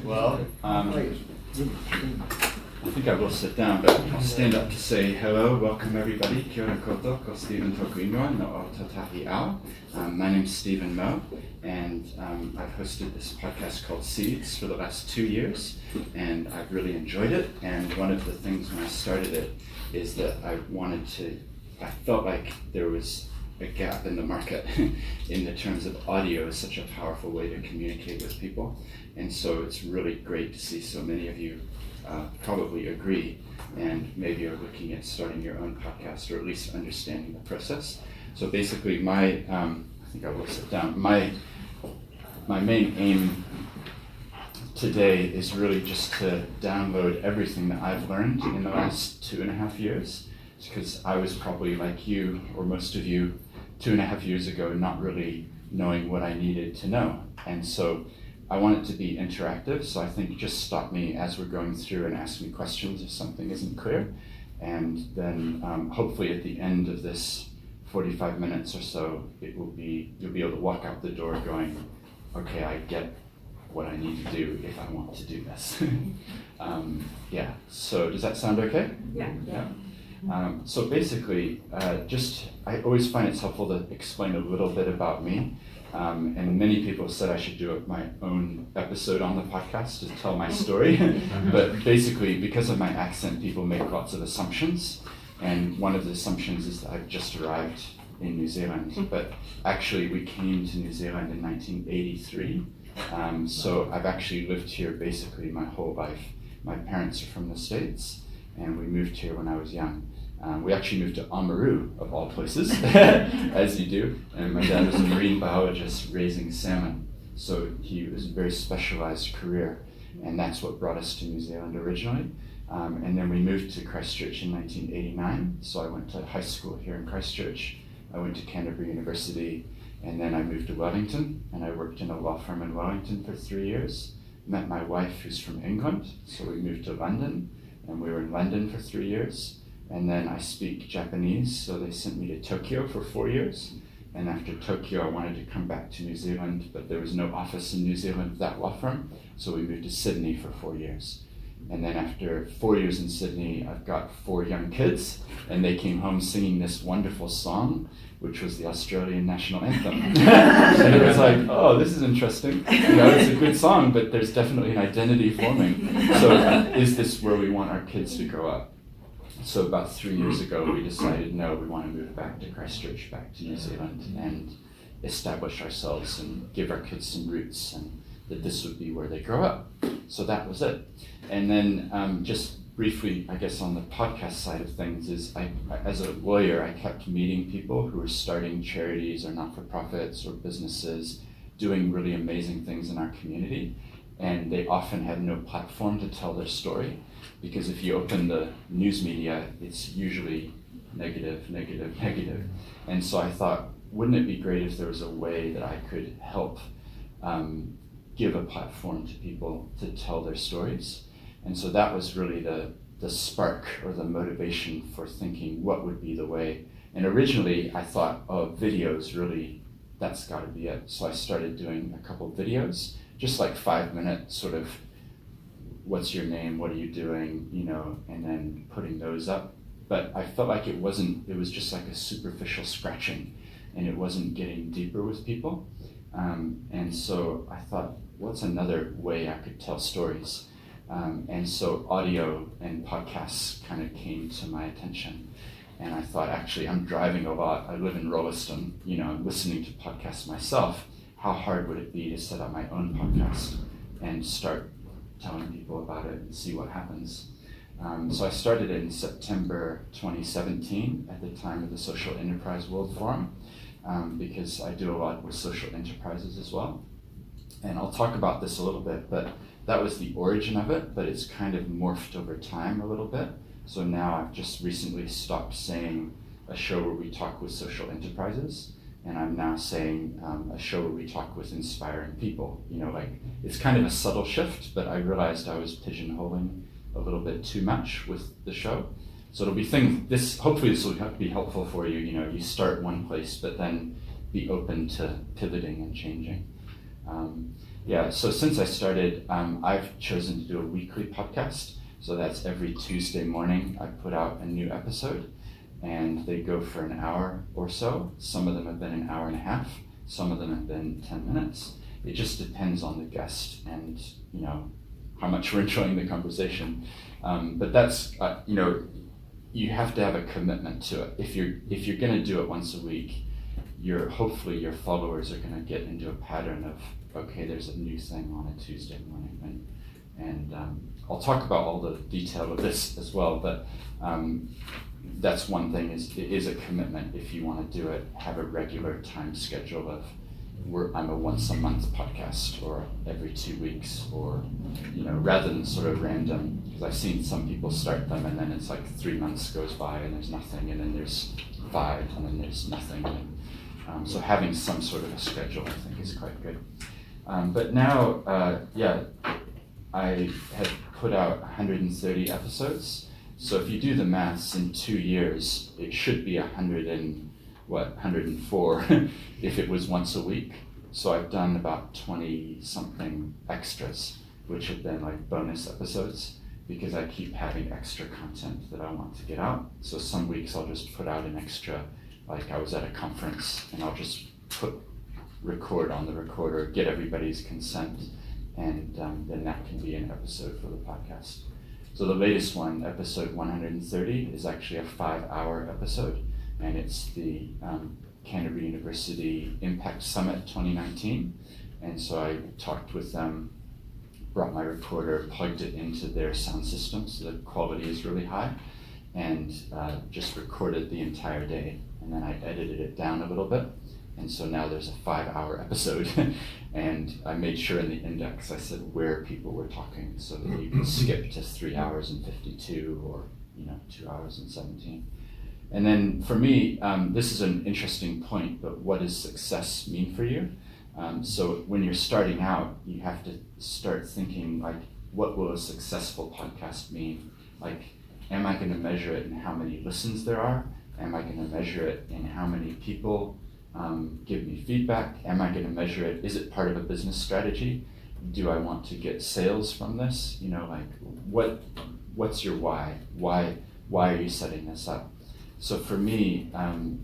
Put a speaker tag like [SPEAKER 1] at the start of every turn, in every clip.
[SPEAKER 1] Well, I think I will sit down, but I'll stand up to say hello, welcome everybody. Kia ora koutou, ko Steven toku ingoa no o Tatahi ao. My name's Steven Moe, and I've hosted this podcast called Seeds for the last 2 years, and I've really enjoyed it. And one of the things when I started it is that I felt like there was a gap in the market in the terms of audio is such a powerful way to communicate with people. And so it's really great to see so many of you probably agree and maybe are looking at starting your own podcast or at least understanding the process. So basically I think I will sit down. My main aim today is really just to download everything that I've learned in the last 2.5 years, because I was probably like you or most of you 2.5 years ago not really knowing what I needed to know. And so I want it to be interactive, so I think just stop me as we're going through and ask me questions if something isn't clear. And then hopefully at the end of this 45 minutes or so, you'll be able to walk out the door going, okay, I get what I need to do if I want to do this. Yeah, so does that sound okay?
[SPEAKER 2] Yeah.
[SPEAKER 1] So basically, I always find it's helpful to explain a little bit about me. And many people said I should do my own episode on the podcast to tell my story. But basically, because of my accent, people make lots of assumptions. And one of the assumptions is that I've just arrived in New Zealand. But actually, we came to New Zealand in 1983. So I've actually lived here basically my whole life. My parents are from the States, and we moved here when I was young. We actually moved to Oamaru, of all places, as you do, and my dad was a marine biologist raising salmon, so he was a very specialized career, and that's what brought us to New Zealand originally. And then we moved to Christchurch in 1989, so I went to high school here in Christchurch. I went to Canterbury University, and then I moved to Wellington, and I worked in a law firm in Wellington for 3 years. Met my wife, who's from England, so we moved to London, and we were in London for 3 years. And then I speak Japanese, so they sent me to Tokyo for 4 years. And after Tokyo, I wanted to come back to New Zealand, but there was no office in New Zealand for that law firm, so we moved to Sydney for 4 years. And then after 4 years in Sydney, I've got 4 young kids, and they came home singing this wonderful song, which was the Australian national anthem. And it was like, oh, this is interesting. It's a good song, but there's definitely an identity forming. So is this where we want our kids to grow up? So about 3 years ago, we decided, no, we want to move back to Christchurch, back to New Zealand, and establish ourselves and give our kids some roots, and that this would be where they grow up. So that was it. And then just briefly, I guess on the podcast side of things is, as a lawyer, I kept meeting people who were starting charities or not-for-profits or businesses, doing really amazing things in our community, and they often had no platform to tell their story. Because if you open the news media, it's usually negative. And so I thought, wouldn't it be great if there was a way that I could help give a platform to people to tell their stories? And so that was really the spark or the motivation for thinking what would be the way. And originally I thought, videos, really, that's got to be it. So I started doing a couple videos, just like 5-minute sort of, what's your name, what are you doing, and then putting those up. But I felt like it was just like a superficial scratching, and it wasn't getting deeper with people. And so I thought, what's another way I could tell stories? And so audio and podcasts kind of came to my attention. And I thought, actually, I'm driving a lot. I live in Rolleston, I'm listening to podcasts myself. How hard would it be to set up my own podcast and start telling people about it and see what happens? So I started in September 2017 at the time of the Social Enterprise World Forum, because I do a lot with social enterprises as well. And I'll talk about this a little bit, but that was the origin of it, but it's kind of morphed over time a little bit. So now I've just recently stopped saying a show where we talk with social enterprises, and I'm now saying a show where we talk with inspiring people. It's kind of a subtle shift, but I realized I was pigeonholing a little bit too much with the show. So it'll be hopefully this will be helpful for you. You start one place, but then be open to pivoting and changing. Yeah, so since I started, I've chosen to do a weekly podcast. So that's every Tuesday morning I put out a new episode, and they go for an hour or so. Some of them have been an hour and a half. Some of them have been 10 minutes. It just depends on the guest and, you know, how much we're enjoying the conversation. But that's, you know, you have to have a commitment to it. If you're going to do it once a week, hopefully your followers are going to get into a pattern of, okay, there's a new thing on a Tuesday morning, and I'll talk about all the detail of this as well. But that's one thing, it is a commitment. If you want to do it, have a regular time schedule of, I'm a once a month podcast, or every 2 weeks, or, you know, rather than sort of random, because I've seen some people start them and then it's like 3 months goes by and there's nothing, and then there's 5 and then there's nothing. And, so having some sort of a schedule, I think, is quite good. But now, I have put out 130 episodes. So if you do the maths, in 2 years, it should be 104 if it was once a week. So I've done about 20 something extras, which have been like bonus episodes, because I keep having extra content that I want to get out. So some weeks I'll just put out an extra, like I was at a conference and I'll just record on the recorder, get everybody's consent, and then that can be an episode for the podcast. So the latest one, episode 130, is actually a 5-hour episode, and it's the Canterbury University Impact Summit 2019. And so I talked with them, brought my recorder, plugged it into their sound system so the quality is really high, and just recorded the entire day. And then I edited it down a little bit. And so now there's a 5-hour episode. And I made sure in the index I said where people were talking, so that you can skip to 3 hours and 52, or 2 hours and 17. And then for me, this is an interesting point, but what does success mean for you? So when you're starting out, you have to start thinking, like, what will a successful podcast mean? Like, am I going to measure it in how many listens there are? Am I going to measure it in how many people give me feedback? Am I going to measure it? Is it part of a business strategy? Do I want to get sales from this? What's your why? Why are you setting this up? So for me,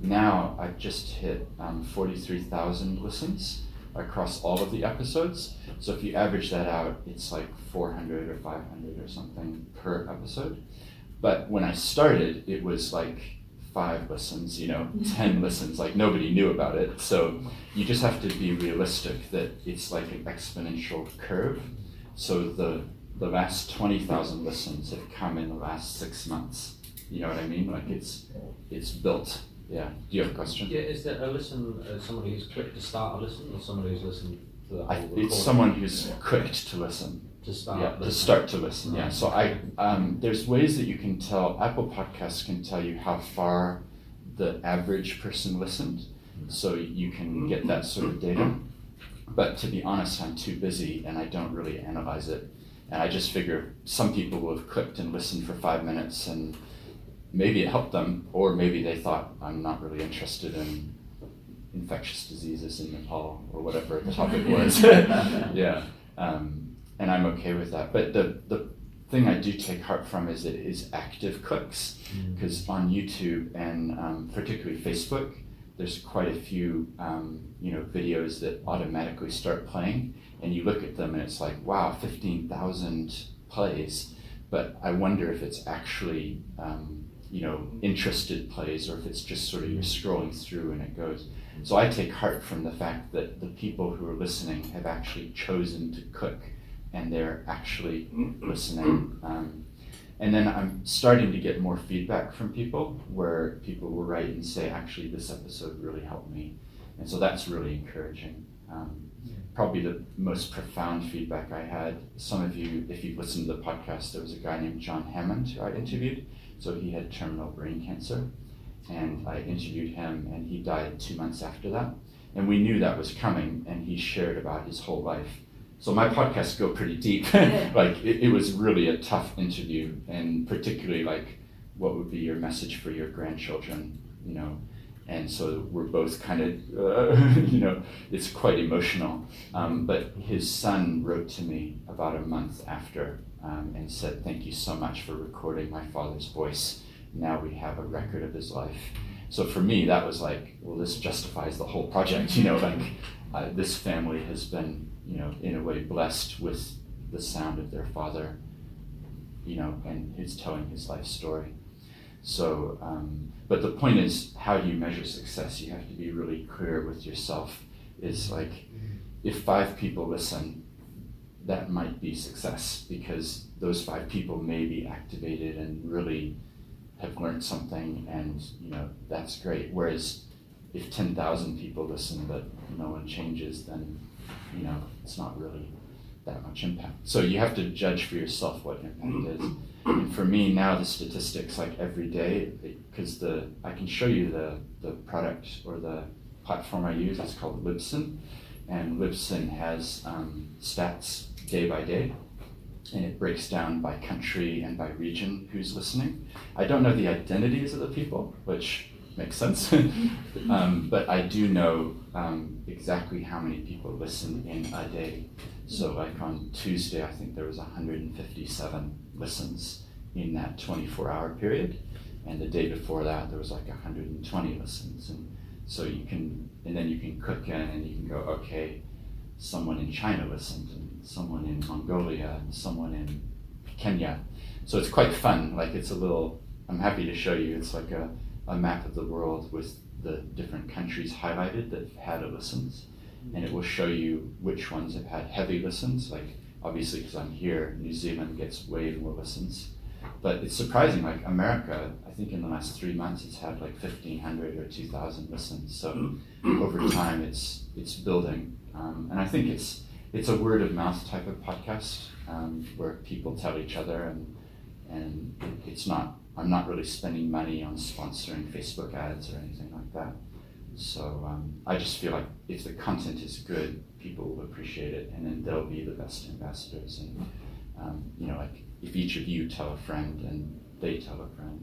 [SPEAKER 1] now I've just hit 43,000 listens across all of the episodes. So if you average that out, it's like 400 or 500 or something per episode. But when I started, it was like 5 listens, 10 listens, like nobody knew about it. So you just have to be realistic that it's like an exponential curve. So the last 20,000 listens have come in the last 6 months. You know what I mean? Like it's built. Yeah. Do you have a question?
[SPEAKER 2] Yeah. Is there a listen, somebody who's clicked to start a listen, or somebody who's listened to the whole recording?
[SPEAKER 1] It's someone who's clicked to listen.
[SPEAKER 2] To start.
[SPEAKER 1] Yeah. To start to listen. Yeah. So there's ways that you can tell. Apple Podcasts can tell you how far the average person listened, so you can get that sort of data. But to be honest, I'm too busy and I don't really analyze it. And I just figure some people will have clicked and listened for 5 minutes, and maybe it helped them, or maybe they thought, I'm not really interested in infectious diseases in Nepal, or whatever the topic was. Yeah, and I'm okay with that. But the thing I do take heart from is it is active clicks, because on YouTube and particularly Facebook, there's quite a few videos that automatically start playing, and you look at them and it's like, wow, 15,000 plays. But I wonder if it's actually interested plays, or if it's just sort of you're scrolling through and it goes. So I take heart from the fact that the people who are listening have actually chosen to click, and they're actually listening. And then I'm starting to get more feedback from people, where people will write and say, actually, this episode really helped me. And so that's really encouraging. Probably the most profound feedback I had, some of you, if you've listened to the podcast, there was a guy named John Hammond who I interviewed. So he had terminal brain cancer, and I interviewed him, and he died 2 months after that. And we knew that was coming, and he shared about his whole life. So my podcasts go pretty deep. Like it was really a tough interview, and particularly like, what would be your message for your grandchildren, And so we're both kind of, it's quite emotional. But his son wrote to me about a month after and said, "Thank you so much for recording my father's voice. Now we have a record of his life." So for me, that was like, well, this justifies the whole project, this family has been, in a way blessed with the sound of their father, and he's telling his life story. So, but the point is, how do you measure success? You have to be really clear with yourself. Is like, if 5 people listen, that might be success because those 5 people may be activated and really have learned something, and that's great. Whereas if 10,000 people listen but no one changes, then it's not really that much impact. So you have to judge for yourself what impact is. And for me now, the statistics, like every day, because I can show you the product or the platform I use. It's called Libsyn, and Libsyn has stats day by day, and it breaks down by country and by region who's listening. I don't know the identities of the people, which makes sense, but I do know exactly how many people listen in a day. So like on Tuesday, I think there was 157 listens in that 24-hour period, and the day before that there was like 120 listens. And so then you can click in and you can go, okay, someone in China listened, and someone in Mongolia, and someone in Kenya. So it's quite fun. Like I'm happy to show you. It's like a map of the world with the different countries highlighted that have had listens, and it will show you which ones have had heavy listens. Like obviously, because I'm here, New Zealand gets way more listens. But it's surprising, like America, I think in the last 3 months it's had like 1,500 or 2,000 listens. So over time it's building. And I think it's a word of mouth type of podcast where people tell each other, and I'm not really spending money on sponsoring Facebook ads or anything like that. So I just feel like if the content is good, people will appreciate it, and then they'll be the best ambassadors. And like if each of you tell a friend and they tell a friend,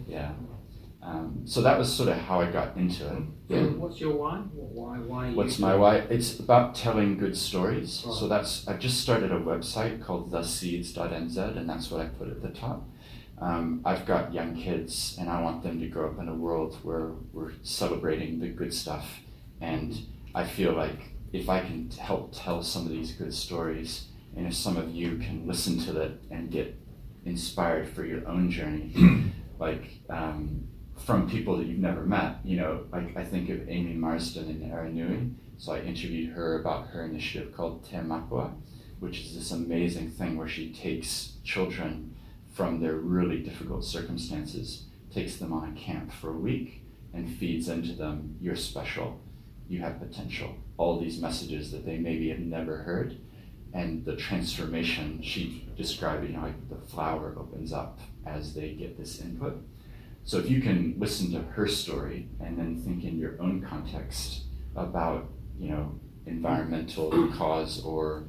[SPEAKER 1] yeah. So that was sort of how I got into it.
[SPEAKER 3] Yeah. What's your why? Why?
[SPEAKER 1] What's my why? It's about telling good stories. Right. So I've just started a website called theseeds.nz, and that's what I put at the top. I've got young kids, and I want them to grow up in a world where we're celebrating the good stuff. And I feel like if I can help tell some of these good stories, and if some of you can listen to that and get inspired for your own journey, like from people that you've never met, like I think of Amy Marsden in Aranui. So I interviewed her about her initiative called Te Mapua, which is this amazing thing where she takes children from their really difficult circumstances, takes them on a camp for a week, and feeds into them, "You're special, you have potential," all these messages that they maybe have never heard. And the transformation, she described it, like the flower opens up as they get this input. So if you can listen to her story and then think in your own context about, environmental cause or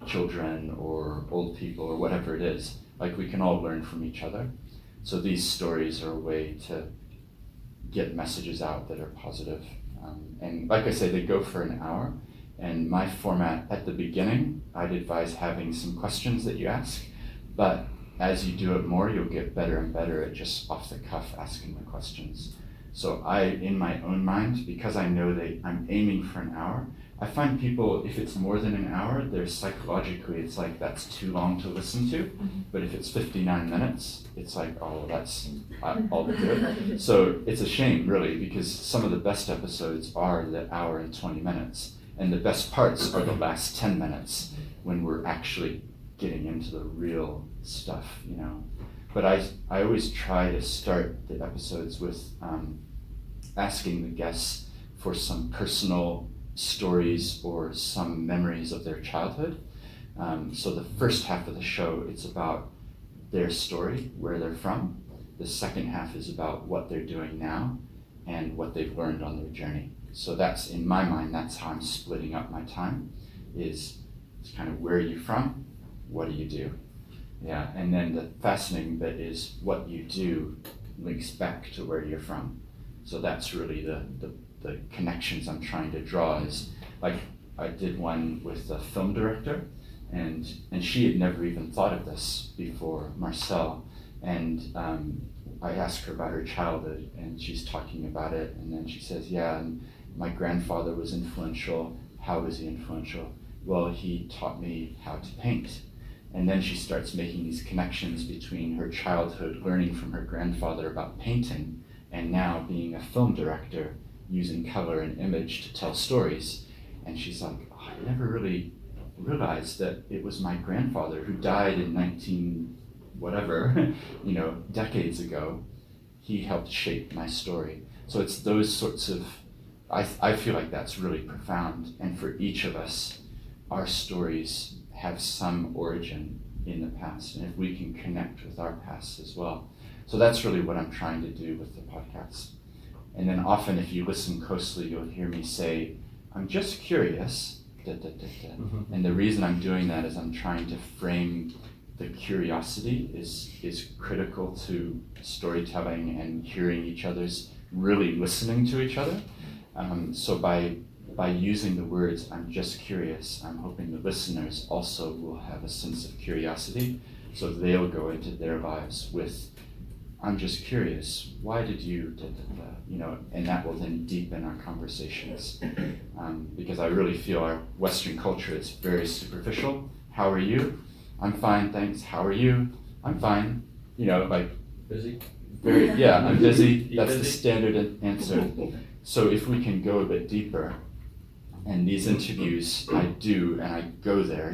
[SPEAKER 1] children or old people or whatever it is, like we can all learn from each other. So these stories are a way to get messages out that are positive. And like I say, they go for an hour. And my format at the beginning, I'd advise having some questions that you ask, but as you do it more, you'll get better and better at just off the cuff asking the questions. So in my own mind, because I know that I'm aiming for an hour, I find people, if it's more than an hour, they're psychologically, it's like that's too long to listen to. But if it's 59 minutes, it's like, oh, I'll do it. So it's a shame, really, because some of the best episodes are the hour and 20 minutes. And the best parts are the last 10 minutes when we're actually getting into the real stuff, But I always try to start the episodes with asking the guests for some personal stories or some memories of their childhood. So the first half of the show, it's about their story, where they're from. The second half is about what they're doing now and what they've learned on their journey. So that's, in my mind, that's how I'm splitting up my time, is it's kind of where are you from, what do you do? Yeah, and then the fascinating bit is what you do links back to where you're from. So that's really the connections I'm trying to draw. Is like I did one with a film director, and she had never even thought of this before, Marcel, and I asked her about her childhood, and she's talking about it, and then she says, yeah, and my grandfather was influential. How was he influential? Well, he taught me how to paint. And then she starts making these connections between her childhood, learning from her grandfather about painting, and now being a film director, using color and image to tell stories. And she's like, oh, I never really realized that it was my grandfather who died in 19 whatever, decades ago. He helped shape my story. So it's those sorts of, I feel like that's really profound. And for each of us, our stories have some origin in the past, and if we can connect with our past as well. So that's really what I'm trying to do with the podcast. And then often if you listen closely, you'll hear me say, I'm just curious, And the reason I'm doing that is I'm trying to frame the curiosity is critical to storytelling and hearing each other's, really listening to each other. So by using the words, I'm just curious, I'm hoping the listeners also will have a sense of curiosity, so they'll go into their lives with, I'm just curious, why did you, and that will then deepen our conversations. Because I really feel our Western culture is very superficial. How are you? I'm fine, thanks. How are you? I'm fine.
[SPEAKER 2] Busy?
[SPEAKER 1] I'm busy. That's the standard answer. So if we can go a bit deeper, and these interviews I do, and I go there,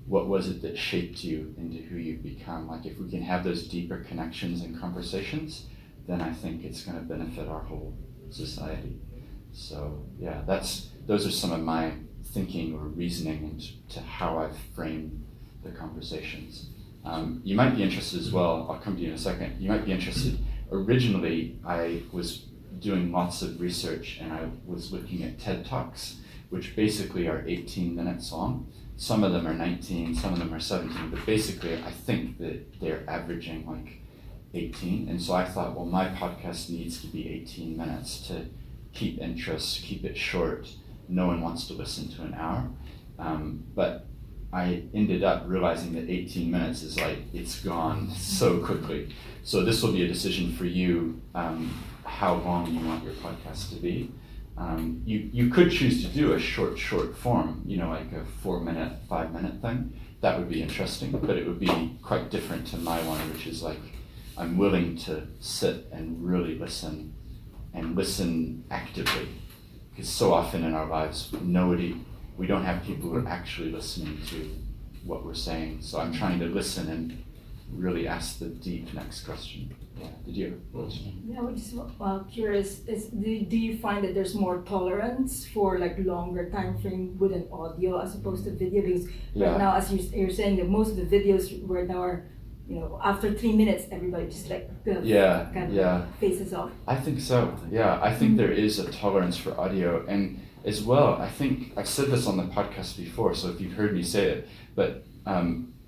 [SPEAKER 1] what was it that shaped you into who you've become? Like if we can have those deeper connections and conversations, then I think it's going to benefit our whole society. So yeah, those are some of my thinking or reasoning into how I've framed the conversations. You might be interested as well, I'll come to you in a second, you might be interested. Originally, I was doing lots of research and I was looking at TED Talks, which basically are 18 minutes long. Some of them are 19, some of them are 17, but basically I think that they're averaging like 18. And so I thought, well, my podcast needs to be 18 minutes to keep interest, keep it short. No one wants to listen to an hour. But I ended up realizing that 18 minutes is like, it's gone so quickly. So this will be a decision for you, how long you want your podcast to be. You could choose to do a short form, like a 4-minute, 5-minute thing. That would be interesting, but it would be quite different to my one, which is like, I'm willing to sit and really listen and listen actively. Because so often in our lives, we don't have people who are actually listening to what we're saying. So I'm trying to listen and really ask the deep next question. Yeah, did you have a question?
[SPEAKER 4] Yeah, we're just curious, do you find that there's more tolerance for like longer time frame with an audio as opposed to video? Because right now, as you're saying, that most of the videos right now are, after 3 minutes, everybody just like faces off.
[SPEAKER 1] I think so. Yeah, I think there is a tolerance for audio, and as well, I think I've said this on the podcast before, so if you've heard me say it, but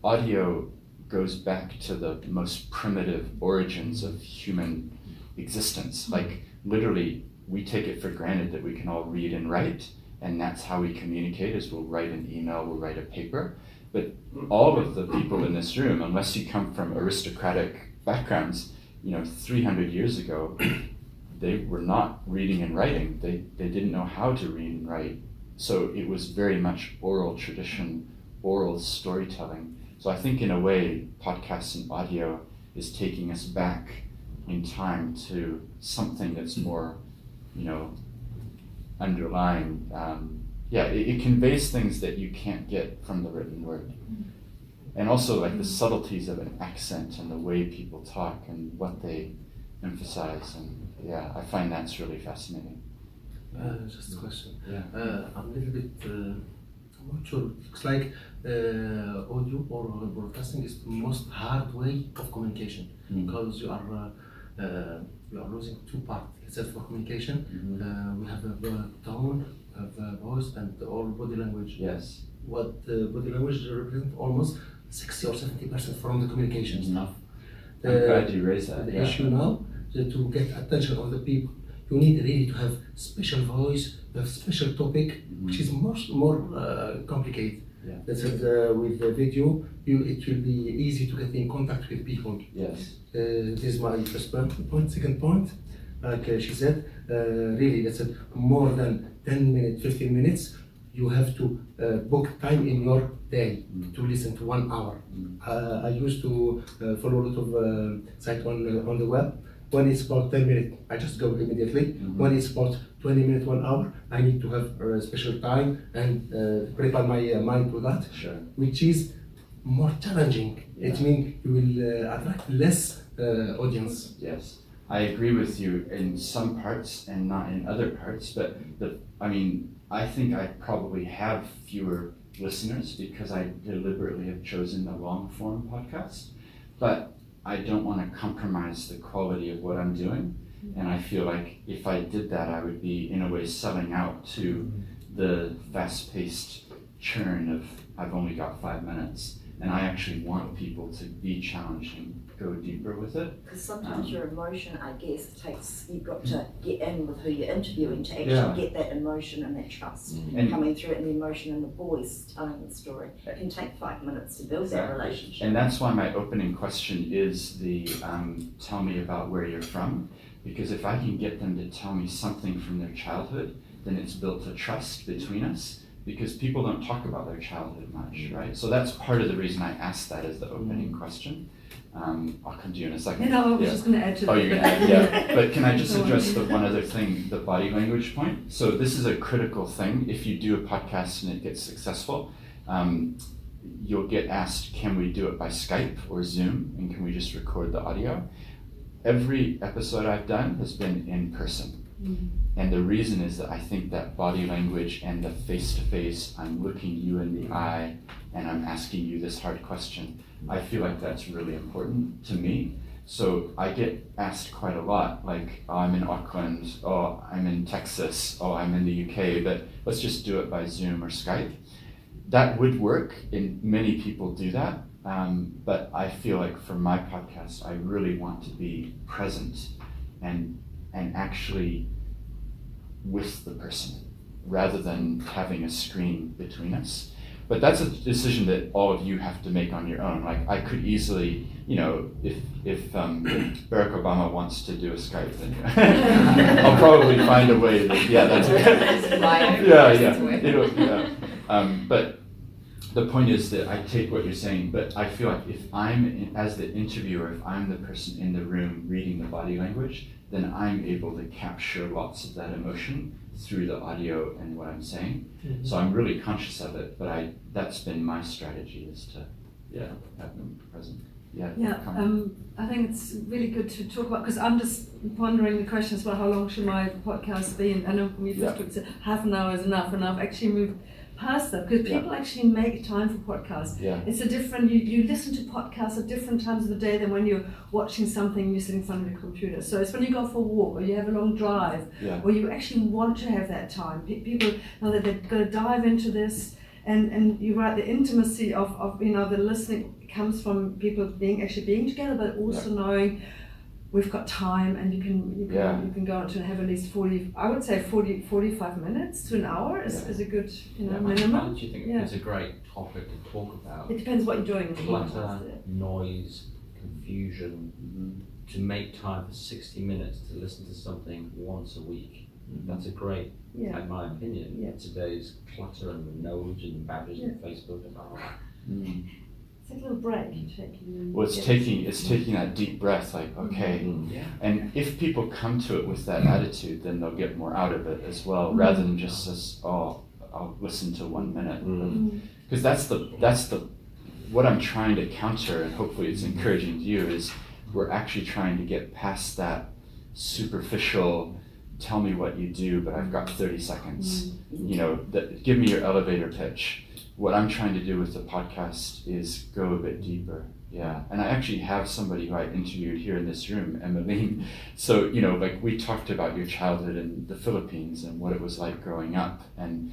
[SPEAKER 1] audio goes back to the most primitive origins of human existence. Like literally, we take it for granted that we can all read and write, and that's how we communicate, is we'll write an email, we'll write a paper. But all of the people in this room, unless you come from aristocratic backgrounds, 300 years ago, they were not reading and writing. They didn't know how to read and write. So it was very much oral tradition, oral storytelling. So I think in a way, podcasts and audio is taking us back in time to something that's more, underlying. It conveys things that you can't get from the written word. And also like the subtleties of an accent and the way people talk and what they emphasize. And I find that's really fascinating.
[SPEAKER 5] Just a question.
[SPEAKER 1] Yeah.
[SPEAKER 5] I'm a little bit, I'm not sure. Looks like audio or broadcasting is the most hard way of communication because you are losing two parts. Except for communication, we have a tone, we have a voice, and all body language.
[SPEAKER 1] Yes.
[SPEAKER 5] What body language represents almost 60 or 70% from the communication stuff.
[SPEAKER 1] I'm glad you raised that.
[SPEAKER 5] The issue now to get attention of the people. You need really to have special voice, a special topic, which is more complicated.
[SPEAKER 1] Yeah.
[SPEAKER 5] That's it, with the video, it will be easy to get in contact with people.
[SPEAKER 1] Yes.
[SPEAKER 5] This is my first point. Second point, like she said, really, that's it, more than 10 minutes, 15 minutes, you have to book time in your day to listen to 1 hour. I used to follow a lot of sites on the web. When it's about 10 minutes, I just go immediately. When it's about 20 minutes, 1 hour, I need to have a special time and prepare my mind to that,
[SPEAKER 1] Sure.
[SPEAKER 5] which is more challenging. It means you will attract less audience.
[SPEAKER 1] Yes, I agree with you in some parts and not in other parts, but I think I probably have fewer listeners because I deliberately have chosen the long form podcast, but I don't want to compromise the quality of what I'm doing. And I feel like if I did that, I would be in a way selling out to the fast-paced churn of I've only got 5 minutes. And I actually want people to be challenged and go deeper with it.
[SPEAKER 6] Because sometimes your emotion, I guess, you've got to get in with who you're interviewing to actually
[SPEAKER 1] Yeah.
[SPEAKER 6] get that emotion and that trust
[SPEAKER 1] And-
[SPEAKER 6] coming through, and the emotion and the voice telling the story. It can take 5 minutes to build that relationship.
[SPEAKER 1] And that's why my opening question is the tell me about where you're from. Because if I can get them to tell me something from their childhood, then it's built a trust between us. Because people don't talk about their childhood much, right? So that's part of the reason I asked that as the opening question. I'll come to you in a second.
[SPEAKER 4] I was just going to add to that.
[SPEAKER 1] Oh, you're gonna add, yeah. But can I just address the one other thing, the body language point? So this is a critical thing. If you do a podcast and it gets successful, you'll get asked, can we do it by Skype or Zoom? And can we just record the audio? Every episode I've done has been in person. And the reason is that I think that body language and the face-to-face, I'm looking you in the eye and I'm asking you this hard question. I feel like that's really important to me. So I get asked quite a lot, like, oh, I'm in Auckland, oh, I'm in Texas, oh, I'm in the UK, but let's just do it by Zoom or Skype. That would work, and many people do that. But I feel like for my podcast, I really want to be present and actually with the person rather than having a screen between us. But that's a decision that all of you have to make on your own. Like I could easily, if Barack Obama wants to do a Skype, then I'll probably find a way that, that's but the point is that I take what you're saying, but I feel like if I'm, as the interviewer, if I'm the person in the room reading the body language, then I'm able to capture lots of that emotion through the audio and what I'm saying. So I'm really conscious of it, but that's been my strategy is to have them present.
[SPEAKER 4] I think it's really good to talk about, because I'm just pondering the question as well, how long should my podcast be? And I know we first talked about half an hour is enough, and I've actually moved past that, because people actually make time for podcasts. It's a different, you listen to podcasts at different times of the day than when you're watching something, you're sitting in front of the computer. So it's when you go for a walk or you have a long drive, or you actually want to have that time. People know that they're going to dive into this, and you're right, the intimacy of the listening comes from people being together, but also knowing we've got time, and you can go out to have at least 45 minutes to an hour is a good minimum.
[SPEAKER 2] Do you think it's a great topic to talk about?
[SPEAKER 4] It depends what you're doing.
[SPEAKER 2] Clutter, noise, confusion. To make time for 60 minutes to listen to something once a week. That's a great, in my opinion, today's clutter and the noise and badges and Facebook and all that.
[SPEAKER 4] It's like a little break.
[SPEAKER 1] Well, it's taking that deep breath, like, okay. And if people come to it with that attitude, then they'll get more out of it as well, rather than just as, I'll listen to 1 minute. Because that's the what I'm trying to counter, and hopefully it's encouraging to you, is we're actually trying to get past that superficial, tell me what you do, but I've got 30 seconds. Give me your elevator pitch. What I'm trying to do with the podcast is go a bit deeper. And I actually have somebody who I interviewed here in this room, Emmeline. So, we talked about your childhood in the Philippines and what it was like growing up. And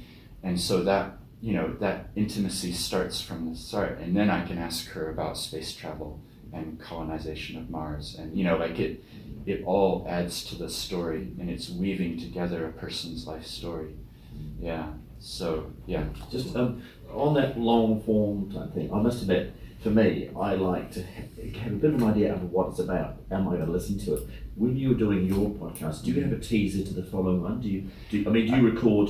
[SPEAKER 1] so that, that intimacy starts from the start. And then I can ask her about space travel and colonization of Mars. And, it all adds to the story, and it's weaving together a person's life story. Yeah. So yeah.
[SPEAKER 7] Just on that long form type thing, I must admit, for me, I like to have a bit of an idea of what it's about. Am I going to listen to it? When you're doing your podcast, do you have a teaser to the following one? Do you record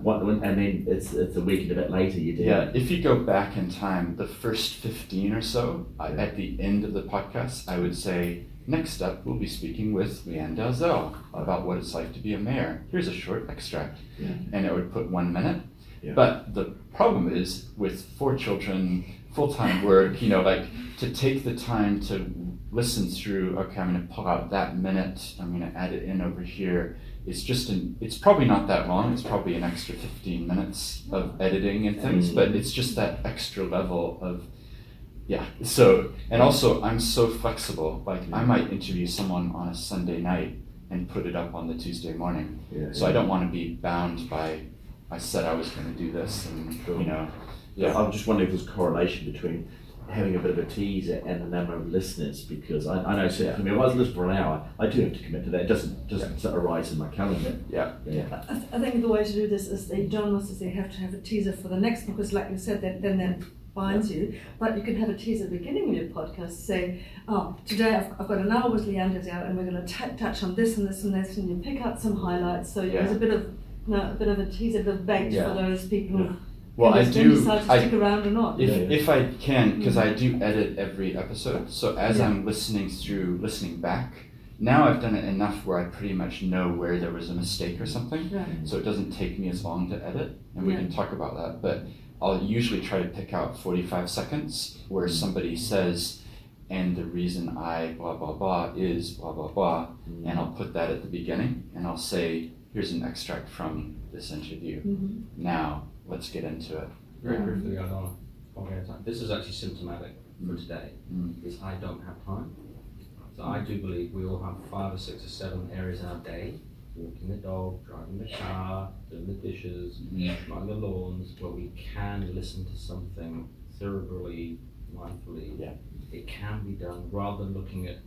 [SPEAKER 7] one and then it's a week and a bit later you do?
[SPEAKER 1] Yeah, if you go back in time, the first 15 or so, at the end of the podcast, I would say, next up, we'll be speaking with Leanne Dalzell about what it's like to be a mayor. Here's a short extract.
[SPEAKER 7] Yeah.
[SPEAKER 1] And it would put 1 minute.
[SPEAKER 7] Yeah.
[SPEAKER 1] But the problem is with 4 children, full-time work, like to take the time to listen through, okay, I'm going to pull out that minute, I'm going to add it in over here. It's probably not that long. It's probably an extra 15 minutes of editing and things, but it's just that extra level of, So, and also I'm so flexible. Like I might interview someone on a Sunday night and put it up on the Tuesday morning. I don't want to be bound by, I said I was going to do this and,
[SPEAKER 7] I'm just wondering if there's a correlation between having a bit of a teaser and the number of listeners, because I know certainly for me, if I was listening for an hour, I do have to commit to that. It doesn't arise in my calendar.
[SPEAKER 8] I think the way to do this is the journalists, they have to have a teaser for the next, because like you said, then that binds you. But you can have a teaser at the beginning of your podcast, say, today I've got an hour with Leanne Dalzell and we're going to touch on this and this and this, and you pick out some highlights. So there's a bit of a teaser, a bit of bait for those people who decide to stick around or not.
[SPEAKER 1] If I can, because I do edit every episode, so as I'm listening back, now I've done it enough where I pretty much know where there was a mistake or something, so it doesn't take me as long to edit, and we can talk about that, but I'll usually try to pick out 45 seconds where somebody says, and the reason I blah blah blah is blah blah blah, and I'll put that at the beginning, and I'll say, here's an extract from this interview. Now, let's get into it.
[SPEAKER 2] Very briefly, I don't want to get time. This is actually symptomatic for today, is I don't have time. So I do believe we all have 5 or 6 or 7 areas in our day, walking the dog, driving the car, doing the dishes, mowing the lawns, where we can listen to something cerebrally, mindfully. It can be done rather than looking at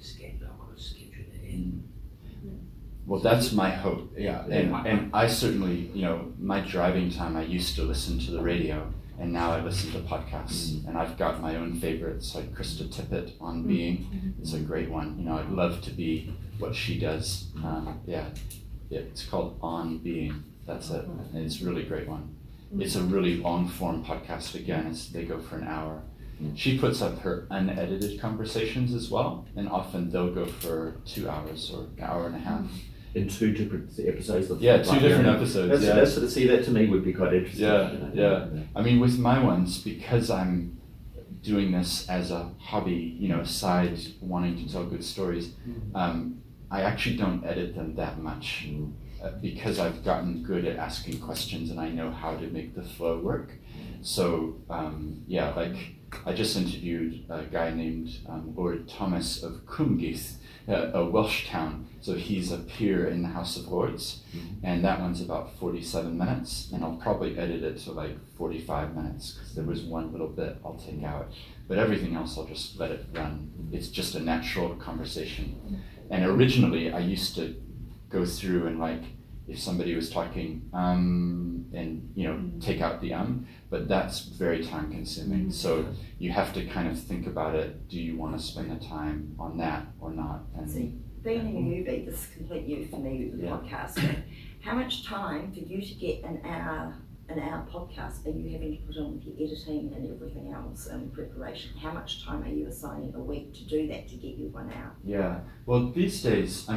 [SPEAKER 2] schedule it in.
[SPEAKER 1] Well, that's my hope, and I certainly, my driving time, I used to listen to the radio, and now I listen to podcasts, and I've got my own favorites, like Krista Tippett on Being. It's a great one. I'd love to be what she does. It's called On Being. That's it, and it's a really great one. It's a really long form podcast. Again, they go for an hour. She puts up her unedited conversations as well, and often they'll go for 2 hours or an hour and a half.
[SPEAKER 7] In 2 different episodes.
[SPEAKER 1] 2 different episodes.
[SPEAKER 7] That to me would be quite interesting.
[SPEAKER 1] I mean, with my ones, because I'm doing this as a hobby, aside wanting to tell good stories, I actually don't edit them that much because I've gotten good at asking questions and I know how to make the flow work. So, I just interviewed a guy named Lord Thomas of Cwmgith, a Welsh town. So he's a peer in the House of Lords, and that one's about 47 minutes, and I'll probably edit it to like 45 minutes, because there was one little bit I'll take out, but everything else I'll just let it run. It's just a natural conversation. And originally I used to go through and if somebody was talking, and take out the but that's very time consuming. So you have to kind of think about it. Do you want to spend the time on that or not? And
[SPEAKER 6] being a newbie, this is complete new for me with the podcast. How much time for you to get an hour podcast are you having to put on with your editing and everything else and preparation? How much time are you assigning a week to do that to get you 1 hour?
[SPEAKER 1] Yeah, well these days,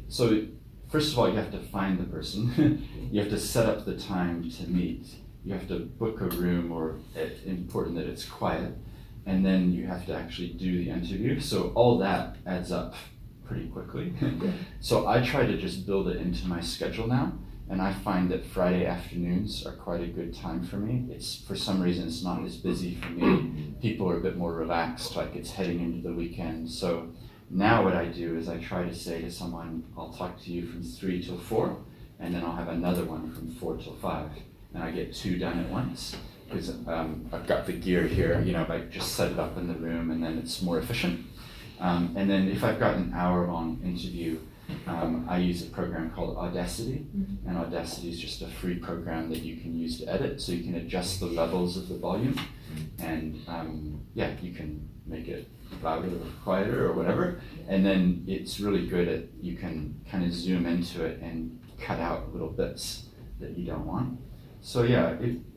[SPEAKER 1] so first of all, you have to find the person. You have to set up the time to meet. You have to book a room, or it's important that it's quiet. And then you have to actually do the interview. So all that adds up pretty quickly. So I try to just build it into my schedule now. And I find that Friday afternoons are quite a good time for me. For some reason, it's not as busy for me. People are a bit more relaxed, like it's heading into the weekend. So now what I do is I try to say to someone, I'll talk to you from 3 till 4, and then I'll have another one from 4 till 5. And I get 2 done at once, because I've got the gear here, just set it up in the room, and then it's more efficient. And then if I've got an hour-long interview, I use a program called Audacity, and Audacity is just a free program that you can use to edit, so you can adjust the levels of the volume, and you can make it louder or quieter or whatever, and then it's really good at, you can kind of zoom into it and cut out little bits that you don't want. So yeah,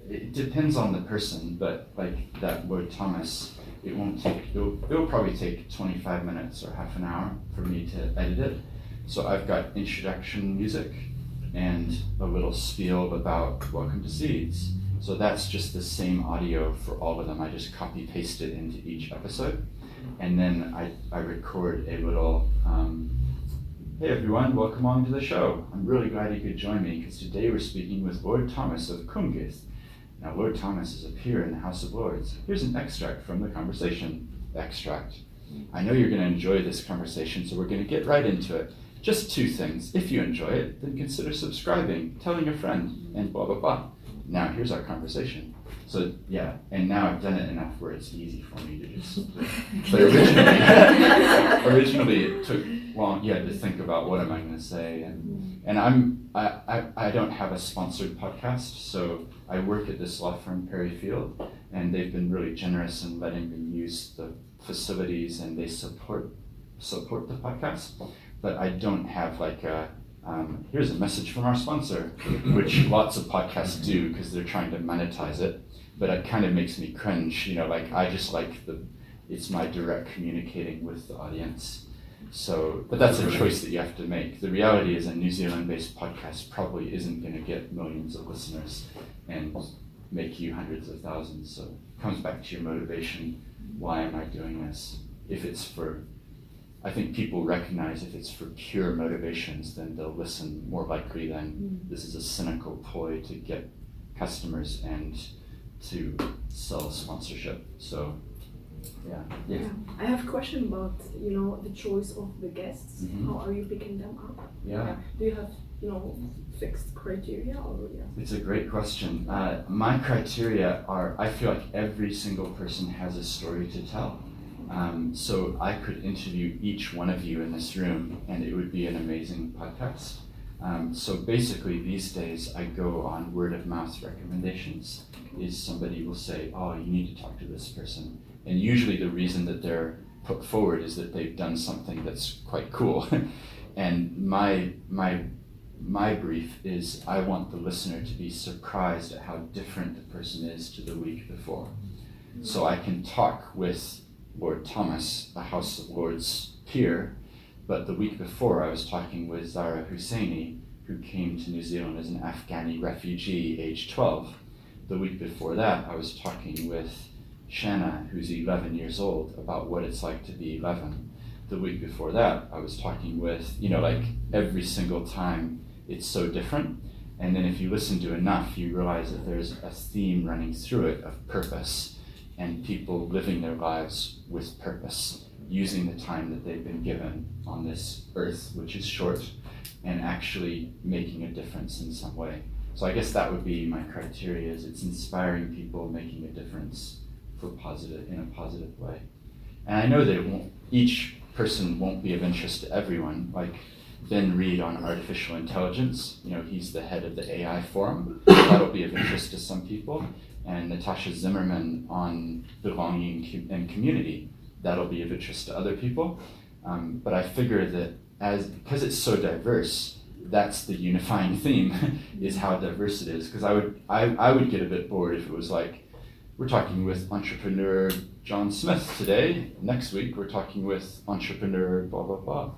[SPEAKER 1] it depends on the person, but like that Word Thomas, it'll probably take 25 minutes or half an hour for me to edit it. So I've got introduction music and a little spiel about welcome to Seeds. So that's just the same audio for all of them. I just copy paste it into each episode. And then I record a little, hey everyone, welcome on to the show. I'm really glad you could join me because today we're speaking with Lord Thomas of Cumgith. Now Lord Thomas is a peer in the House of Lords. Here's an extract from the conversation. Extract. I know you're going to enjoy this conversation, so we're going to get right into it. Just 2 things. If you enjoy it, then consider subscribing, telling a friend, and blah, blah, blah. Now, here's our conversation. So, yeah, and now I've done it enough where it's easy for me to just but originally it took long, to think about what am I going to say. And I don't have a sponsored podcast, so I work at this law firm, Perry Field, and they've been really generous in letting me use the facilities, and they support the podcast. But I don't have like here's a message from our sponsor, which lots of podcasts do because they're trying to monetize it. But it kind of makes me cringe, like I just like it's my direct communicating with the audience. So, but that's a choice that you have to make. The reality is a New Zealand-based podcast probably isn't going to get millions of listeners and make you hundreds of thousands. So it comes back to your motivation. Why am I doing this? If it's for I think people recognize if it's for pure motivations, then they'll listen more likely than this is a cynical ploy to get customers and to sell sponsorship. So, yeah.
[SPEAKER 9] I have a question about, the choice of the guests. How are you picking them up?
[SPEAKER 1] Yeah.
[SPEAKER 9] Do you have, fixed criteria or
[SPEAKER 1] It's a great question. My criteria are, I feel like every single person has a story to tell. So I could interview each one of you in this room and it would be an amazing podcast. So basically these days I go on word of mouth recommendations. Is somebody will say, oh, you need to talk to this person. And usually the reason that they're put forward is that they've done something that's quite cool. And my brief is I want the listener to be surprised at how different the person is to the week before. So I can talk with Lord Thomas, a House of Lords peer, but the week before I was talking with Zara Husseini, who came to New Zealand as an Afghani refugee, age 12. The week before that I was talking with Shanna, who's 11 years old, about what it's like to be 11. The week before that I was talking with, like every single time it's so different. And then if you listen to enough, you realize that there's a theme running through it of purpose and people living their lives with purpose, using the time that they've been given on this earth, which is short, and actually making a difference in some way. So I guess that would be my criteria, is it's inspiring people, making a difference in a positive way. And I know that each person won't be of interest to everyone. Like Ben Reed on artificial intelligence, he's the head of the AI forum. That'll be of interest to some people. And Natasha Zimmerman on belonging and community, that'll be of interest to other people. But I figure that because it's so diverse, that's the unifying theme, is how diverse it is. Because I would get a bit bored if it was like, we're talking with entrepreneur John Smith today, next week we're talking with entrepreneur blah, blah, blah.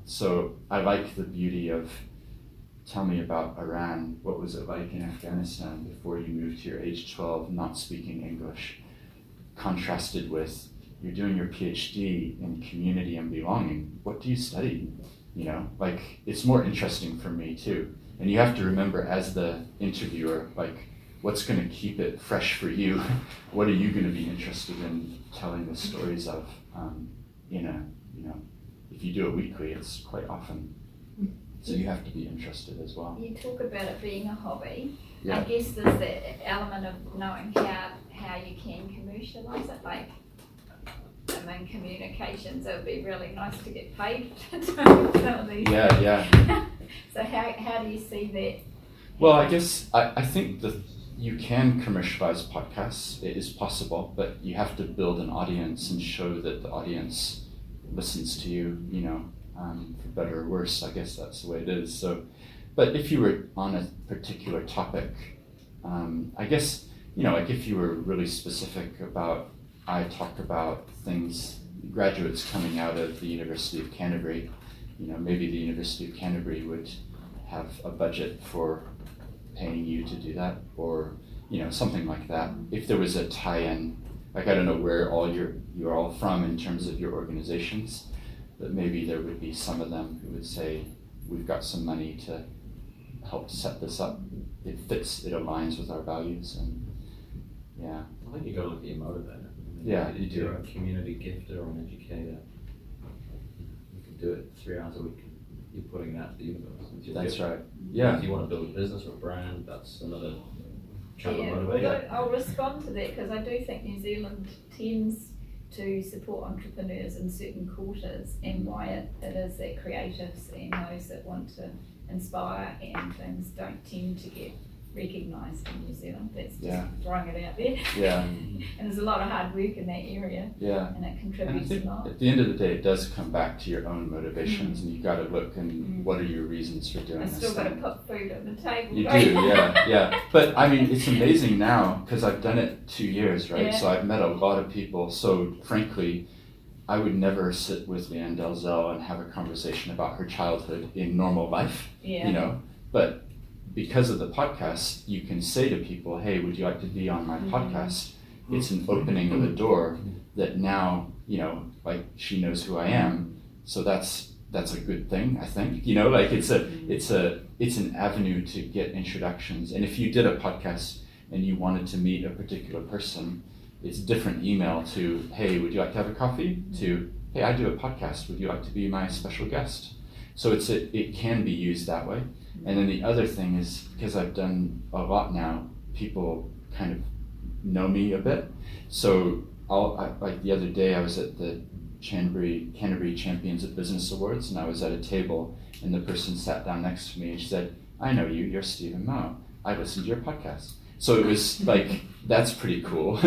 [SPEAKER 1] So I like the beauty of, tell me about Iran. What was it like in Afghanistan before you moved here, age 12, not speaking English? Contrasted with, you're doing your PhD in community and belonging. What do you study? It's more interesting for me too. And you have to remember as the interviewer, what's going to keep it fresh for you? What are you going to be interested in telling the stories of? If you do it weekly, it's quite often. So you have to be interested as well.
[SPEAKER 10] You talk about it being a hobby.
[SPEAKER 1] Yeah.
[SPEAKER 10] I guess there's the element of knowing how you can commercialise it. in communications, it would be really nice to get paid to do some of these.
[SPEAKER 1] Yeah.
[SPEAKER 10] So how do you see that?
[SPEAKER 1] Well, I guess I think that you can commercialize podcasts. It is possible, but you have to build an audience and show that the audience listens to you, for better or worse. I guess that's the way it is. So, but if you were on a particular topic, I guess, like if you were really specific about, I talk about things, graduates coming out of the University of Canterbury, maybe the University of Canterbury would have a budget for paying you to do that, or something like that. If there was a tie-in, like I don't know where you're all from in terms of your organizations, but maybe there would be some of them who would say, we've got some money to help set this up. It fits, it aligns with our values, and yeah.
[SPEAKER 2] I think you've got to look at your motivator.
[SPEAKER 1] Yeah, you
[SPEAKER 2] if
[SPEAKER 1] do.
[SPEAKER 2] you're a community gifter or an educator, you can do it 3 hours a week. You're putting that to the universe.
[SPEAKER 1] That's right. Yeah.
[SPEAKER 2] If you want to build a business or a brand, that's another kind of
[SPEAKER 10] Yeah,
[SPEAKER 2] motivator.
[SPEAKER 10] although I'll respond to that because I do think New Zealand tends to support entrepreneurs in certain quarters, and why it is that creatives and those that want to inspire and things don't tend to get recognised in New Zealand. That's just throwing it out there.
[SPEAKER 1] Yeah.
[SPEAKER 10] And there's a lot of hard work in that area.
[SPEAKER 1] Yeah.
[SPEAKER 10] And it
[SPEAKER 1] And I
[SPEAKER 10] contributes
[SPEAKER 1] think
[SPEAKER 10] a lot.
[SPEAKER 1] at the end of the day, it does come back to your own motivations, and you got to look and what are your reasons for doing
[SPEAKER 10] I
[SPEAKER 1] this
[SPEAKER 10] still got to
[SPEAKER 1] thing.
[SPEAKER 10] put food on the table.
[SPEAKER 1] You
[SPEAKER 10] right?
[SPEAKER 1] do, yeah. But I mean, it's amazing now because I've done it 2 years, right?
[SPEAKER 10] Yeah.
[SPEAKER 1] So I've met a lot of people. So frankly, I would never sit with Leanne Dalzell and have a conversation about her childhood in normal life, But because of the podcast, you can say to people, hey, would you like to be on my podcast? It's an opening of a door that now, like she knows who I am. So that's a good thing, I think. It's an avenue to get introductions. And if you did a podcast and you wanted to meet a particular person, it's a different email to, hey, would you like to have a coffee? To, hey, I do a podcast. Would you like to be my special guest? So it can be used that way. And then the other thing is, because I've done a lot now, people kind of know me a bit. So like the other day, I was at the Canterbury Champions of Business Awards, and I was at a table, and the person sat down next to me and she said, I know you, you're Steven Moe. I listened to your podcast. So it was like, that's pretty cool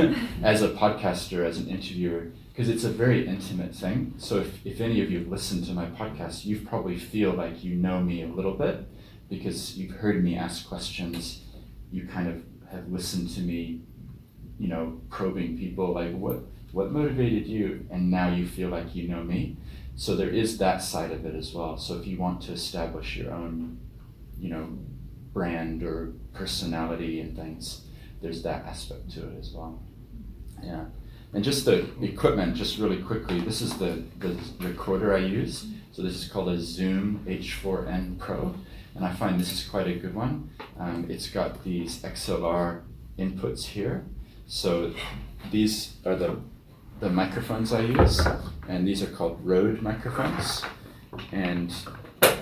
[SPEAKER 1] as a podcaster, as an interviewer, because it's a very intimate thing. So if any of you have listened to my podcast, you probably feel like you know me a little bit because you've heard me ask questions. You kind of have listened to me, probing people like, what motivated you? And now you feel like you know me. So there is that side of it as well. So if you want to establish your own, brand or personality and things, there's that aspect to it as well. Yeah. And just the equipment, just really quickly, this is the recorder I use. So this is called a Zoom H4n Pro, and I find this is quite a good one. It's got these XLR inputs here. So these are the microphones I use, and these are called Rode microphones. And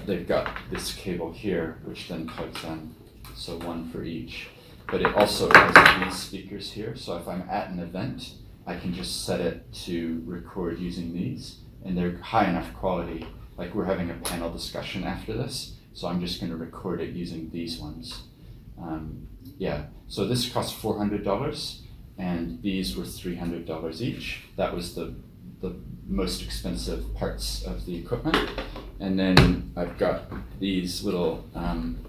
[SPEAKER 1] they've got this cable here, which then plugs in, so one for each. But it also has these speakers here, so if I'm at an event, I can just set it to record using these, and they're high enough quality. Like we're having a panel discussion after this, so I'm just going to record it using these ones. So this cost $400, and these were $300 each. That was the most expensive parts of the equipment. And then I've got these little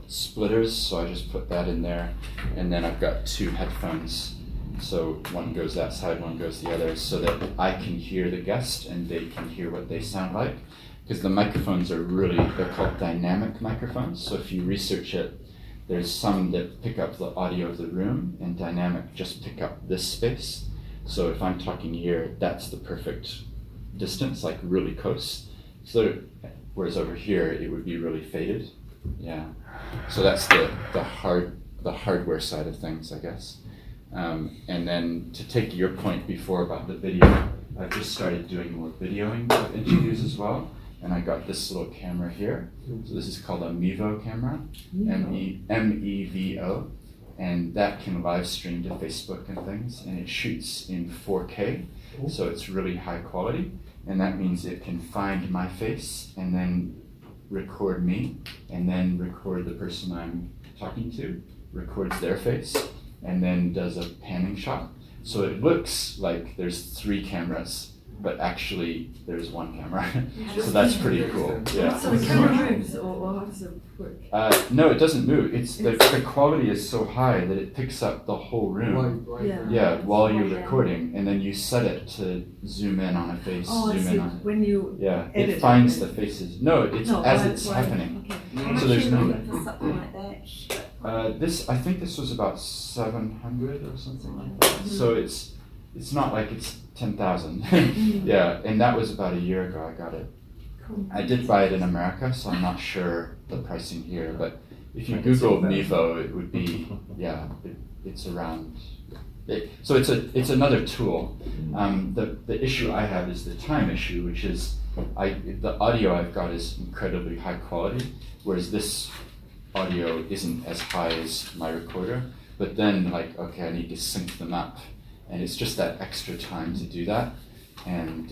[SPEAKER 1] splitters, so I just put that in there. And then I've got 2 headphones. So one goes that side, one goes the other, so that I can hear the guest and they can hear what they sound like. Because the microphones are they're called dynamic microphones. So if you research it, there's some that pick up the audio of the room, and dynamic just pick up this space. So if I'm talking here, that's the perfect distance, like really close. So whereas over here, it would be really faded. Yeah. So that's the hardware side of things, I guess. And then to take your point before about the video, I've just started doing more videoing of interviews as well. And I got this little camera here. So this is called a Mevo camera, M-E-V-O. and that can live stream to Facebook and things, and it shoots in 4K, so it's really high quality, and that means it can find my face and then record me, and then record the person I'm talking to, records their face, and then does a panning shot. So it looks like there's 3 cameras, but actually there's 1 camera. So that's pretty cool. Yeah.
[SPEAKER 8] So the camera moves, or how does it work?
[SPEAKER 1] No, it doesn't move. It's the quality is so high that it picks up the whole room. Yeah, while you're recording, and then you set it to zoom in on a face,
[SPEAKER 8] Oh, I
[SPEAKER 1] zoom
[SPEAKER 8] see.
[SPEAKER 1] in on.
[SPEAKER 8] When you
[SPEAKER 1] Yeah,
[SPEAKER 8] edit
[SPEAKER 1] it finds
[SPEAKER 8] it.
[SPEAKER 1] the faces. No, it's as it's happening.
[SPEAKER 8] Okay.
[SPEAKER 6] How much
[SPEAKER 1] So there's
[SPEAKER 6] you
[SPEAKER 1] no-
[SPEAKER 6] looking for something like that?
[SPEAKER 1] I think this was about 700 or something like that. So it's not like it's 10,000. Yeah, and that was about a year ago I got it. I did buy it in America, so I'm not sure the pricing here, but if you Google Mevo, it would be, yeah, it's around. So it's another tool. The issue I have is the time issue, which is the audio I've got is incredibly high quality, whereas this audio isn't as high as my recorder. But then, like, okay, I need to sync them up, and it's just that extra time to do that. And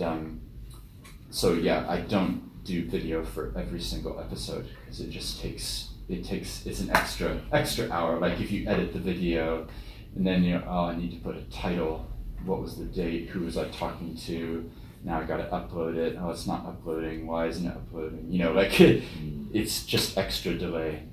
[SPEAKER 1] so yeah, I don't do video for every single episode because it just takes it's an extra hour. Like if you edit the video, and then I need to put a title. What was the date? Who was I talking to? Now I got to upload it. Oh, it's not uploading. Why isn't it uploading? Like it's just extra delay.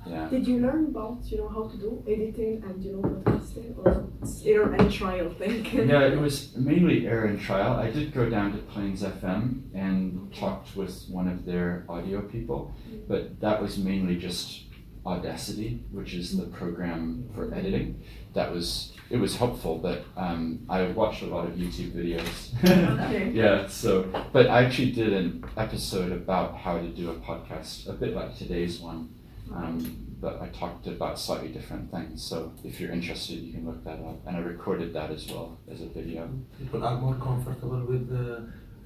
[SPEAKER 1] Yeah.
[SPEAKER 9] Did you learn about, how to do editing and, podcasting, or it's error and trial thing?
[SPEAKER 1] Yeah, it was mainly error and trial. I did go down to Plains FM and talked with one of their audio people, but that was mainly just Audacity, which is the program for editing. It was helpful, but I watched a lot of YouTube videos.
[SPEAKER 8] Okay.
[SPEAKER 1] Yeah, but I actually did an episode about how to do a podcast, a bit like today's one. But I talked about slightly different things, so if you're interested, you can look that up. And I recorded that as well as a video.
[SPEAKER 5] People are more comfortable with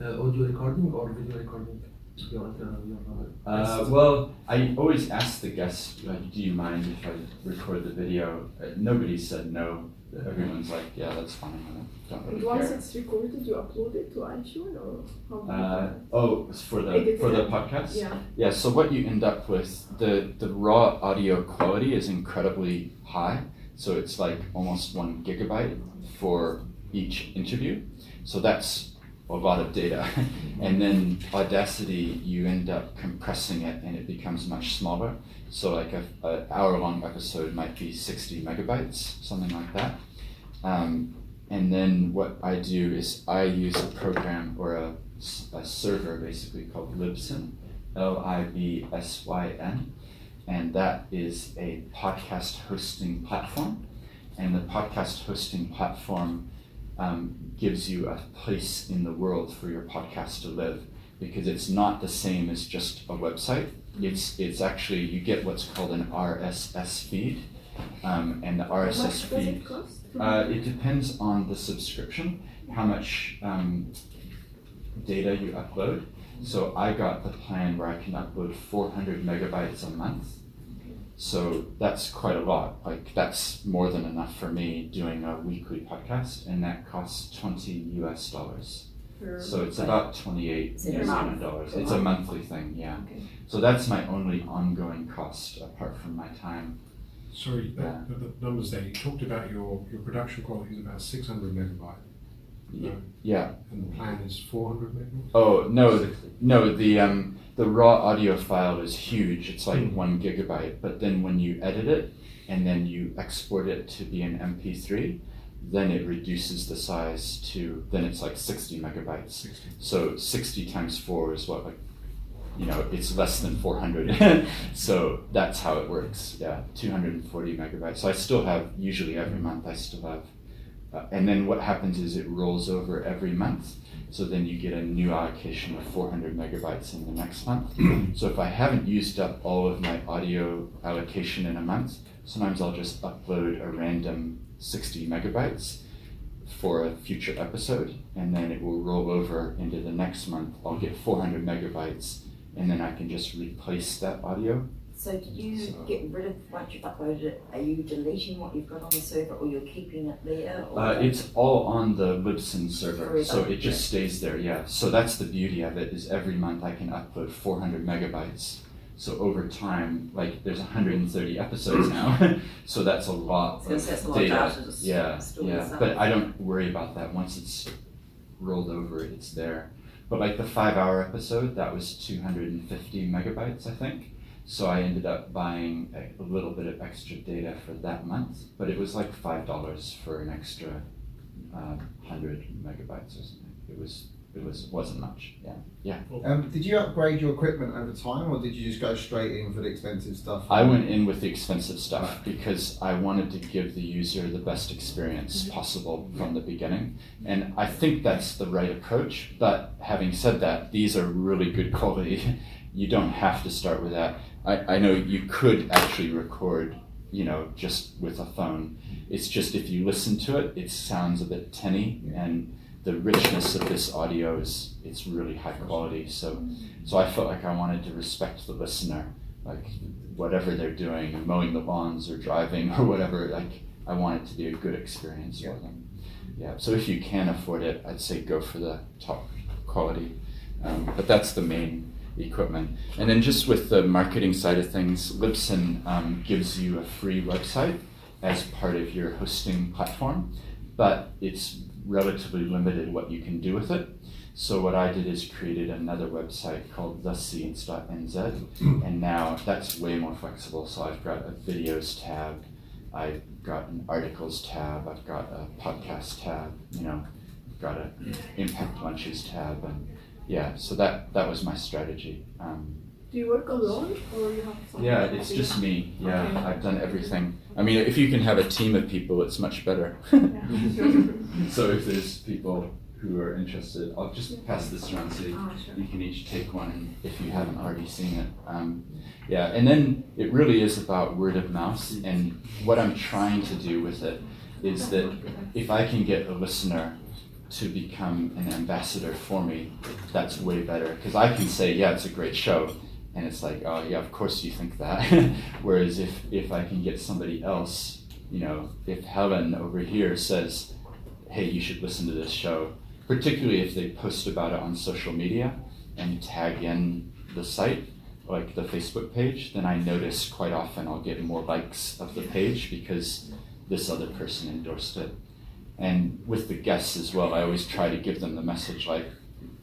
[SPEAKER 5] audio recording or video recording?
[SPEAKER 1] Well, I always ask the guests, do you mind if I record the video? Nobody said no. Everyone's like, yeah, that's fine. I don't really
[SPEAKER 9] And once
[SPEAKER 1] care.
[SPEAKER 9] it's recorded, you upload it to iTunes, or how do you
[SPEAKER 1] For the podcast?
[SPEAKER 9] Yeah.
[SPEAKER 1] Yeah, so what you end up with, the raw audio quality is incredibly high. So it's like almost 1 gigabyte for each interview. So that's a lot of data. And then Audacity, you end up compressing it and it becomes much smaller. So like an hour-long episode might be 60 megabytes, something like that. And then what I do is I use a program or a server basically called Libsyn, Libsyn, and that is a podcast hosting platform. And the podcast hosting platform gives you a place in the world for your podcast to live, because it's not the same as just a website. It's actually, you get what's called an RSS feed, and the RSS
[SPEAKER 9] How much does
[SPEAKER 1] feed.
[SPEAKER 9] it cost?
[SPEAKER 1] It depends on the subscription, how much data you upload. So I got the plan where I can upload 400 megabytes a month. So that's quite a lot. Like that's more than enough for me doing a weekly podcast, and that costs $20 US. So it's about $28 US. It's a monthly thing, yeah.
[SPEAKER 9] Okay.
[SPEAKER 1] So that's my only ongoing cost apart from my time.
[SPEAKER 11] Sorry, the numbers there, you talked about your production quality is about 600 megabyte.
[SPEAKER 1] Yeah.
[SPEAKER 11] And the plan is 400 megabytes?
[SPEAKER 1] Oh, no, the raw audio file is huge. It's like 1 gigabyte, but then when you edit it and then you export it to be an MP3, then it reduces the size to, then it's like 60 megabytes.
[SPEAKER 11] 60.
[SPEAKER 1] So 60 times 4 is what, like, it's less than 400. So that's how it works. Yeah, 240 megabytes. So I still have, usually every month I still have, and then what happens is it rolls over every month. So then you get a new allocation of 400 megabytes in the next month. So if I haven't used up all of my audio allocation in a month, sometimes I'll just upload a random 60 megabytes for a future episode, and then it will roll over into the next month. I'll get 400 megabytes, and then I can just replace that audio
[SPEAKER 6] So do you get rid of, once you've uploaded it, are you deleting what you've got on the server, or you're keeping it there? Or
[SPEAKER 1] It's all on the Libsyn server,
[SPEAKER 6] Forever.
[SPEAKER 1] so it just stays there, yeah. So that's the beauty of it, is every month I can upload 400 megabytes. So over time, like there's 130 episodes now, so that's a lot
[SPEAKER 6] So
[SPEAKER 1] of
[SPEAKER 6] that's a lot of
[SPEAKER 1] data.
[SPEAKER 6] data to
[SPEAKER 1] Yeah,
[SPEAKER 6] store
[SPEAKER 1] yeah,
[SPEAKER 6] yourself.
[SPEAKER 1] but I don't worry about that. Once it's rolled over, it's there. But like the 5-hour episode, that was 250 megabytes, I think. So I ended up buying a little bit of extra data for that month, but it was like $5 for an extra 100 megabytes or something. It wasn't much. Yeah.
[SPEAKER 12] Did you upgrade your equipment over time, or did you just go straight in for the expensive stuff?
[SPEAKER 1] I went in with the expensive stuff because I wanted to give the user the best experience possible from the beginning. And I think that's the right approach. But having said that, these are really good quality. You don't have to start with that. I know you could actually record, just with a phone. It's just if you listen to it, it sounds a bit tinny, and the richness of this audio it's really high quality. So I felt like I wanted to respect the listener, like whatever they're doing, mowing the lawns or driving or whatever, like I want it to be a good experience for them. Yeah, so if you can afford it, I'd say go for the top quality. But that's the main equipment. And then just with the marketing side of things, Libsyn gives you a free website as part of your hosting platform, but it's relatively limited what you can do with it. So what I did is created another website called thescience.nz, and now that's way more flexible. So I've got a videos tab, I've got an articles tab, I've got a podcast tab, I've got an impact lunches tab, and yeah, so that was my strategy.
[SPEAKER 9] Do you work alone, or you have someone?
[SPEAKER 1] Yeah, it's just me. Yeah,
[SPEAKER 9] Okay.
[SPEAKER 1] I've done everything. I mean, if you can have a team of people, it's much better. So if there's people who are interested, I'll just pass this around so you can each take one if you haven't already seen it. Yeah, and then it really is about word of mouth, and what I'm trying to do with it is that if I can get a listener to become an ambassador for me, that's way better. Because I can say, yeah, it's a great show, and it's like, oh yeah, of course you think that. Whereas if I can get somebody else, if Helen over here says, hey, you should listen to this show, particularly if they post about it on social media and tag in the site, like the Facebook page, then I notice quite often I'll get more likes of the page because this other person endorsed it. And with the guests as well, I always try to give them the message like,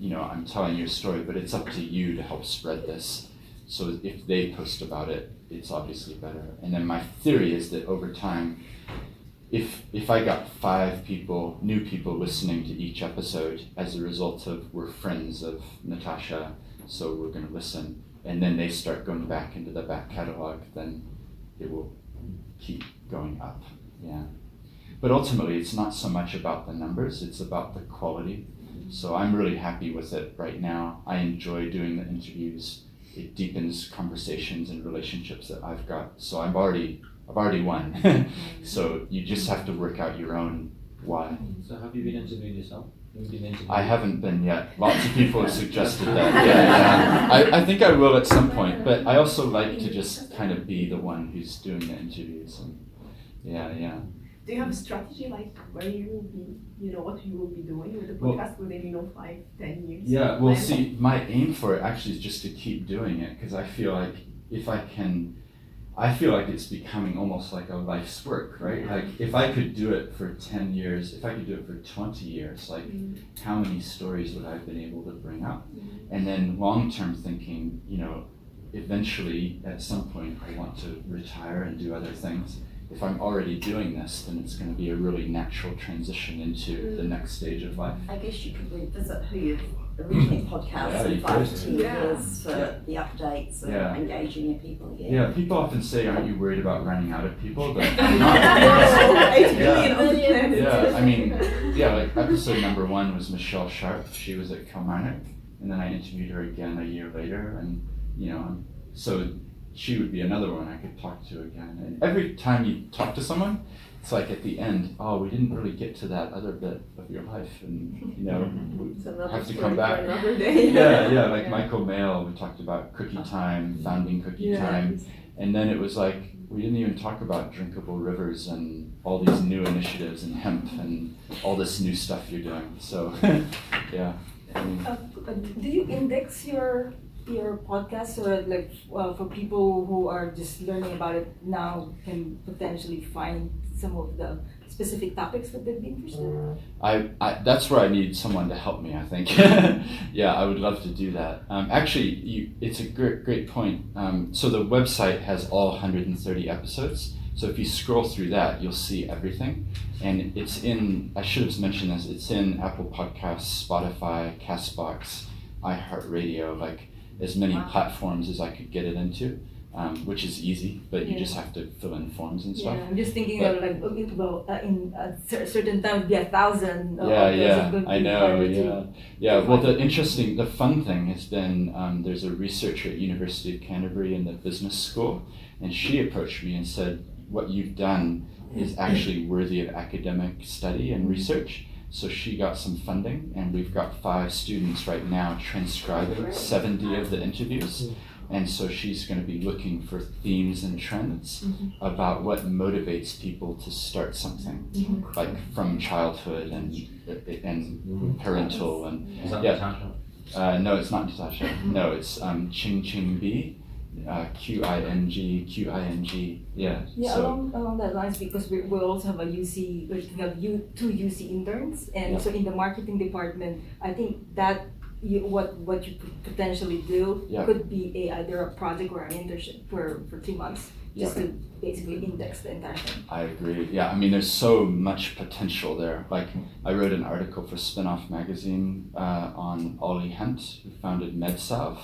[SPEAKER 1] I'm telling your story, but it's up to you to help spread this. So if they post about it, it's obviously better. And then my theory is that over time, if I got 5 new people listening to each episode as a result of we're friends of Natasha, so we're going to listen, and then they start going back into the back catalog, then it will keep going up. Yeah. But ultimately, it's not so much about the numbers, it's about the quality. So I'm really happy with it right now. I enjoy doing the interviews. It deepens conversations and relationships that I've got. So I've already won. So you just have to work out your own why.
[SPEAKER 2] So have you been interviewing yourself?
[SPEAKER 1] I haven't been yet. Lots of people have suggested that. Yeah. I think I will at some point, but I also like to just kind of be the one who's doing the interviews. And yeah.
[SPEAKER 9] Do you have a strategy, like where you will be, what you will be doing with the
[SPEAKER 1] Well,
[SPEAKER 9] podcast within, 5-10 years?
[SPEAKER 1] Yeah, well, see, my aim for it actually is just to keep doing it, because I feel like I feel like it's becoming almost like a life's work, right? Like if I could do it for 10 years, if I could do it for 20 years, like how many stories would I have been able to bring up? And then long-term thinking, eventually at some point I want to retire and do other things. If I'm already doing this, then it's going to be a really natural transition into the next stage of life.
[SPEAKER 6] I guess you could revisit who you've originally podcast in 5 to 10 years for the updates and engaging your people again.
[SPEAKER 1] Yeah, people often say, aren't you worried about running out of people? But
[SPEAKER 9] I'm not. 8 million on the planet.
[SPEAKER 1] Yeah, I mean, like episode number 1 was Michelle Sharp. She was at Kilmarnock, and then I interviewed her again a year later, and so she would be another one I could talk to again. And every time you talk to someone, it's like at the end, oh, we didn't really get to that other bit of your life, and we have to come back.
[SPEAKER 9] Another day.
[SPEAKER 1] Yeah, like Michael Mail, we talked about Cookie Time, founding Cookie Time, And then it was like, we didn't even talk about drinkable rivers and all these new initiatives and hemp and all this new stuff you're doing. So, yeah.
[SPEAKER 4] Do you index your podcast so that like for people who are just learning about it now can potentially find some of the specific topics that they'd be interested in?
[SPEAKER 1] I that's where I need someone to help me, I think. Yeah, I would love to do that. Actually, it's a great point. So the website has all 130 episodes. So if you scroll through that, you'll see everything. And it's in, I should have mentioned this, it's in Apple Podcasts, Spotify, Castbox, iHeartRadio, like as many platforms as I could get it into. Which is easy, but you just have to fill in forms and stuff.
[SPEAKER 4] Yeah, I'm just thinking of like, in a certain time, it'd be 1,000.
[SPEAKER 1] I know. Well, the fun thing has been there's a researcher at University of Canterbury in the business school, and she approached me and said, "What you've done is actually worthy of academic study and research." So she got some funding, and we've got 5 students right now transcribing 70 of the interviews. And so she's going to be looking for themes and trends about what motivates people to start something, like from childhood and parental and
[SPEAKER 2] Is that Natasha?
[SPEAKER 1] No, it's not Natasha. No, it's Ching Ching B, Qing. Yeah.
[SPEAKER 4] Yeah,
[SPEAKER 1] So,
[SPEAKER 4] along that lines, because we also have we have 2 UC interns, and so in the marketing department, I think that. What you could potentially do could be either a project or an internship for 3 months, just to basically index the entire thing.
[SPEAKER 1] I agree. Yeah, I mean, there's so much potential there. Like, I wrote an article for Spin-Off magazine on Ollie Hunt, who founded MedSalve.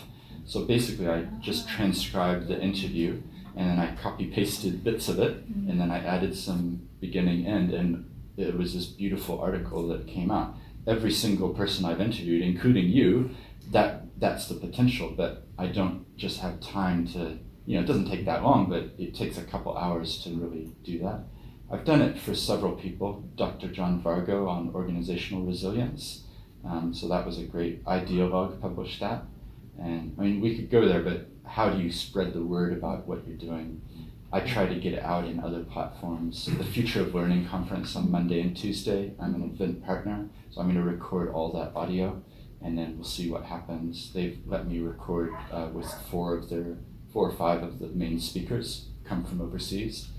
[SPEAKER 1] So basically, I just transcribed the interview, and then I copy-pasted bits of it, and then I added some beginning end, and it was this beautiful article that came out. Every single person I've interviewed, including you, that's the potential, but I don't just have time to, it doesn't take that long, but it takes a couple hours to really do that. I've done it for several people, Dr. John Vargo on organizational resilience. So that was a great Ideologue published that. And I mean, we could go there, but how do you spread the word about what you're doing? I try to get it out in other platforms. The Future of Learning conference on Monday and Tuesday, I'm an event partner, so I'm going to record all that audio, and then we'll see what happens. They've let me record with 4 or 5 of the main speakers come from overseas.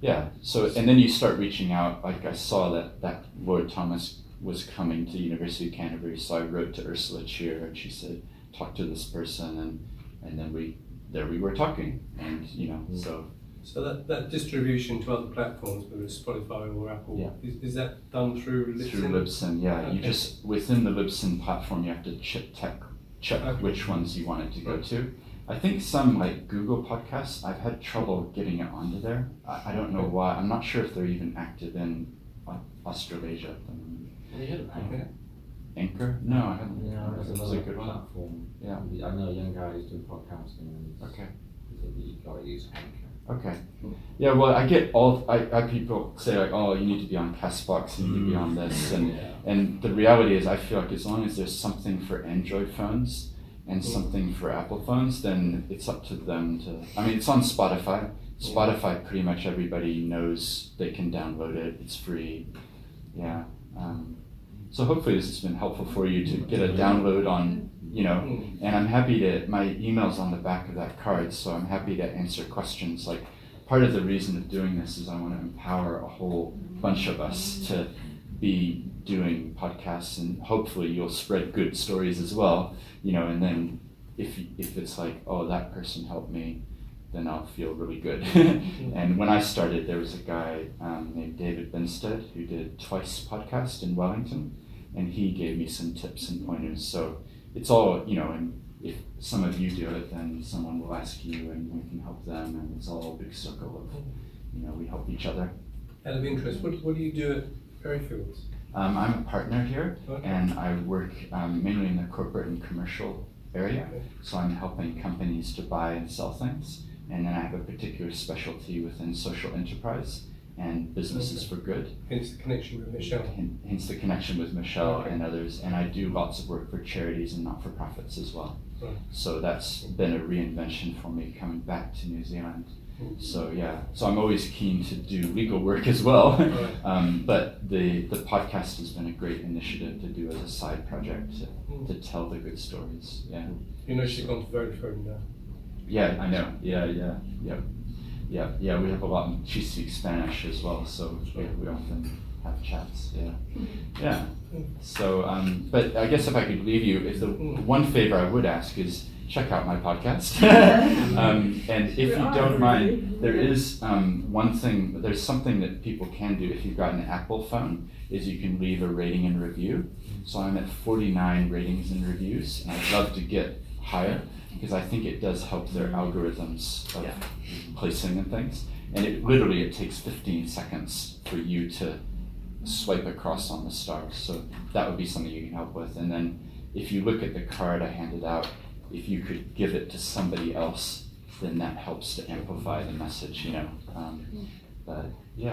[SPEAKER 1] Yeah, so, and then you start reaching out, like I saw that Lord Thomas was coming to University of Canterbury, so I wrote to Ursula Cheer, and she said, talk to this person, and then we were talking, and so.
[SPEAKER 13] So that distribution to other platforms, whether it's Spotify or Apple, is that done through Libsyn?
[SPEAKER 1] Through Libsyn, yeah. Okay. You just, within the Libsyn platform, you have to check which ones you want it to go to. I think some, like Google Podcasts, I've had trouble getting it onto there. I don't know why. I'm not sure if they're even active in Australasia.
[SPEAKER 2] Have you heard of Anchor?
[SPEAKER 1] Anchor? No, I haven't.
[SPEAKER 2] Yeah, it's
[SPEAKER 1] It's
[SPEAKER 2] another
[SPEAKER 1] a good
[SPEAKER 2] platform.
[SPEAKER 1] Yeah.
[SPEAKER 2] I know a young guy who's doing podcasting, and you've got to use Anchor.
[SPEAKER 1] Okay. Yeah, well, I get I people say like, oh, you need to be on Castbox, you need to be on this, and the reality is I feel like as long as there's something for Android phones and something for Apple phones, then it's up to them to, I mean, it's on Spotify. Spotify, pretty much everybody knows they can download it, it's free. Yeah. So hopefully this has been helpful for you to get a download on, and I'm happy my email's on the back of that card, so I'm happy to answer questions. Like, part of the reason of doing this is I want to empower a whole bunch of us to be doing podcasts, and hopefully you'll spread good stories as well, and then if it's like, oh, that person helped me, then I'll feel really good. And when I started, there was a guy named David Benstead who did Twice podcast in Wellington, and he gave me some tips and pointers. So it's all, and if some of you do it, then someone will ask you and we can help them, and it's all a big circle of, we help each other.
[SPEAKER 13] Out of interest, what do you do at Berryfields?
[SPEAKER 1] I'm a partner here, and I work mainly in the corporate and commercial area. So I'm helping companies to buy and sell things. And then I have a particular specialty within social enterprise and businesses for good.
[SPEAKER 13] Hence the connection with Michelle.
[SPEAKER 1] Hence the connection with Michelle and others. And I do lots of work for charities and not-for-profits as well.
[SPEAKER 13] Right.
[SPEAKER 1] So that's been a reinvention for me coming back to New Zealand. So yeah, so I'm always keen to do legal work as well. But the podcast has been a great initiative to do as a side project to tell the good stories. Yeah.
[SPEAKER 13] You know, she's gone very further now.
[SPEAKER 1] Yeah, I know. Yeah. We have a lot. She speaks Spanish as well, so we often have chats. Yeah. So, but I guess if I could leave you, if the one favor I would ask is check out my podcast. And if you don't mind, there is one thing. There's something that people can do if you've got an Apple phone. Is you can leave a rating and review. So I'm at 49 ratings and reviews, and I'd love to get higher, because I think it does help their algorithms of placing and things. And it takes 15 seconds for you to swipe across on the stars. So that would be something you can help with. And then if you look at the card I handed out, if you could give it to somebody else, then that helps to amplify the message, But if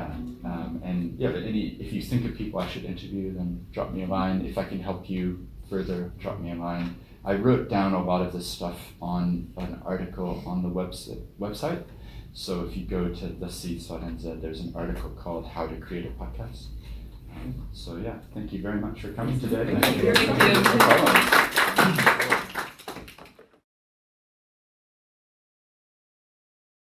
[SPEAKER 1] you think of people I should interview, then drop me a line. If I can help you further, drop me a line. I wrote down a lot of this stuff on an article on the website. So if you go to theseeds.nz, there's an article called How to Create a Podcast. So yeah, thank you very much for coming today.
[SPEAKER 10] Thank you.